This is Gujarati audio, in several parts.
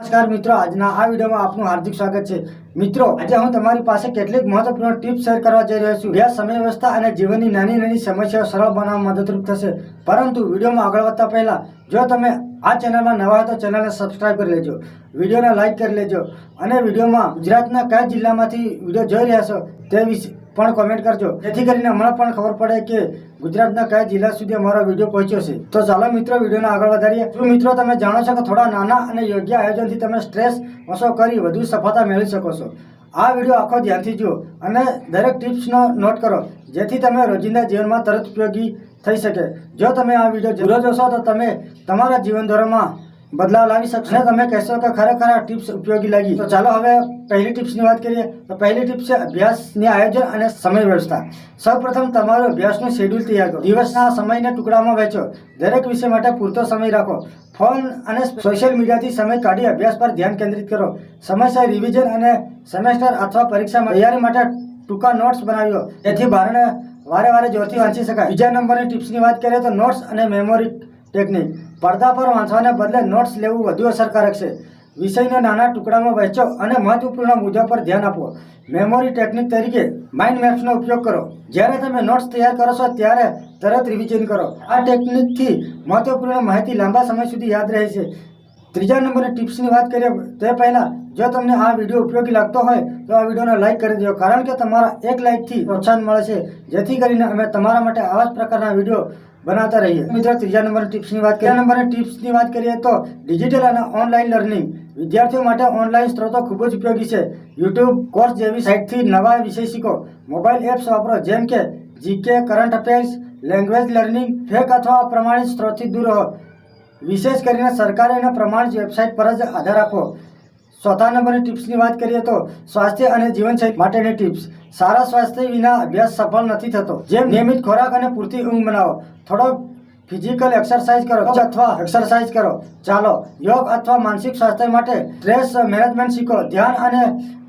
નમસ્કાર મિત્રો, આજના આ વિડીયોમાં આપનું હાર્દિક સ્વાગત છે। મિત્રો, આજે હું તમારી પાસે કેટલીક મહત્વપૂર્ણ ટિપ્સ શેર કરવા જઈ રહ્યો છું। અભ્યાસ, સમય વ્યવસ્થા અને જીવનની નાની નાની સમસ્યાઓ સરળ બનાવવામાં મદદરૂપ થશે। પરંતુ વિડીયોમાં આગળ વધતા પહેલા જો તમે આ ચેનલમાં નવા હોય તો ચેનલને સબસ્ક્રાઇબ કરી લેજો, વિડીયોને લાઇક કરી લેજો અને વિડીયોમાં ગુજરાતના કયા જિલ્લામાંથી વિડીયો જોઈ રહ્યા છો તે વિશે પણ કોમેન્ટ કરજો, જેથી કરીને અમને પણ ખબર પડે કે ગુજરાતના કયા જિલ્લા સુધી અમારો વિડીયો પહોંચ્યો છે। તો ચાલો મિત્રો, વિડીયોને આગળ વધારીએ। જો મિત્રો તમે જાણો છો કે થોડા નાના અને યોગ્ય આયોજનથી તમે સ્ટ્રેસ ઓછો કરી વધુ સફળતા મેળવી શકો છો। આ વિડીયો આખો ધ્યાનથી જુઓ અને દરેક ટિપ્સનો નોટ કરો, જેથી તમે રોજિંદા જીવનમાં તરત ઉપયોગી થઈ શકે। જો તમે આ વિડીયો પૂરો જોશો તો તમે તમારા જીવન ધોરણમાં બદલાવ લાવી શકશો અને તમે કહેશો કે ખરેખર આ ટિપ્સ ઉપયોગી લાગી। તો ચાલો હવે પહેલી ટિપ્સની વાત કરીએ। તો પહેલી ટિપ્સ છે અભ્યાસની આયોજન અને સમય વ્યવસ્થા। સૌપ્રથમ તમારું અભ્યાસનું શેડ્યુલ તૈયાર કરો। દિવસના સમયને ટુકડામાં વહેંચો, દરેક વિષય માટે પૂરતો સમય રાખો। ફોન અને સોશિયલ મીડિયાથી સમય કાઢી અભ્યાસ પર ધ્યાન કેન્દ્રિત કરો। સમયસર રિવિઝન અને સેમેસ્ટર અથવા પરીક્ષા તૈયારી માટે ટૂંકા નોટ્સ બનાવ્યો, જેથી બારણે વારે જોરથી વાંચી શકાય। બીજા નંબરની ટિપ્સની વાત કરીએ તો નોટ્સ અને મેમોરી ટેકનિક। પડદા પર વાંચવાને બદલે નોટ્સ લેવું વધુ અસરકારક છે। વિષયને નાના ટુકડામાં વહેંચો અને મહત્વપૂર્ણ મુદ્દા પર ધ્યાન આપો। મેમોરી ટેકનિક તરીકે માઇન્ડ મેપ્સનો ઉપયોગ કરો। જ્યારે તમે નોટ્સ તૈયાર કરો છો ત્યારે તરત રિવિઝન કરો। આ ટેકનિકથી મહત્વપૂર્ણ માહિતી લાંબા સમય સુધી યાદ રહે છે। ત્રીજા નંબરની ટિપ્સની વાત કરીએ તે પહેલાં જો તમને આ વિડીયો ઉપયોગી લાગતો હોય તો આ વિડીયોને લાઇક કરી દો, કારણ કે તમારા એક લાઇકથી પ્રોત્સાહન મળે છે, જેથી કરીને અમે તમારા માટે આવા જ પ્રકારના વિડીયો બનાવતા રહીએ। મિત્રો, ત્રીજા નંબરની ટિપ્સની વાત કરીએ તો ડિજિટલ અને ઓનલાઈન લર્નિંગ। વિદ્યાર્થીઓ માટે ઓનલાઈન સ્ત્રોતો ખૂબ જ ઉપયોગી છે। યુટ્યુબ કોર્સ જેવી સાઇટથી નવા વિષય શીખો। મોબાઈલ એપ્સ વાપરો, જેમ કે GK, current affairs, language learning. Fake અથવા અપ્રમાણિત સ્ત્રોતથી દૂર રહો, વિશેષ કરીને સરકારી અને પ્રમાણિત વેબસાઇટ પર જ આધાર રાખો। ચોથા નંબરની ટિપ્સની વાત કરીએ તો સ્વાસ્થ્ય અને જીવનશૈલી માટેની ટિપ્સ। સારા સ્વાસ્થ્ય વિના અભ્યાસ સફળ નથી થતો। જેમ નિયમિત ખોરાક અને પૂરતી ઊંઘ બનાવો, થોડો ફિઝિકલ એક્સરસાઇઝ કરો, ચાલો, યોગ અથવા માનસિક સ્વાસ્થ્ય માટે સ્ટ્રેસ મેનેજમેન્ટ શીખો। ધ્યાન અને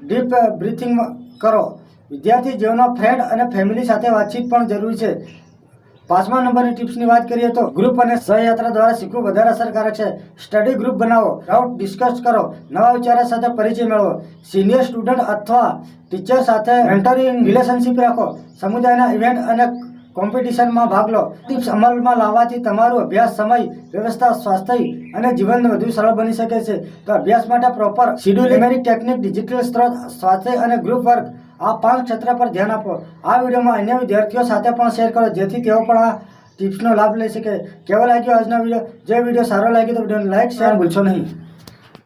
ડીપ બ્રીથિંગ કરો। વિદ્યાર્થી જીવનમાં ફ્રેન્ડ અને ફેમિલી સાથે વાતચીત પણ જરૂરી છે। પાંચમા નંબરની ટિપ્સની વાત કરીએ તો ગ્રુપ અને સહયાત્રા દ્વારા શીખવું વધારે અસરકારક છે। સ્ટડી ગ્રુપ બનાવો, ડાઉટ ડિસ્કસ કરો, નવા વિચારો સાથે પરિચય મેળવો। સિનિયર સ્ટુડન્ટ અથવા ટીચર સાથે મેન્ટરિંગ રિલેશનશિપ રાખો। સમુદાયના ઇવેન્ટ અને કોમ્પિટિશનમાં ભાગ લો। ટિપ્સ અમલમાં લાવવાથી તમારું અભ્યાસ, સમય વ્યવસ્થા, સ્વાસ્થ્ય અને જીવન વધુ સરળ બની શકે છે। તો અભ્યાસ માટે proper scheduling, memory technique, digital સ્ત્રોત, સ્વાસ્થ્ય અને ગ્રુપ વર્ક, આ 5 ક્ષેત્ર પર ધ્યાન આપો। આ વિડીયોમાં અન્ય વિદ્યાર્થીઓ સાથે પણ શેર કરો, જેથી તેઓ પણ આ ટિપ્સનો લાભ લઈ શકે। કેવો લાગ્યો આજનો વિડીયો? જો વિડીયો સારો લાગ્યો તો વિડીયોને લાઇક શેર ભૂલશો નહીં।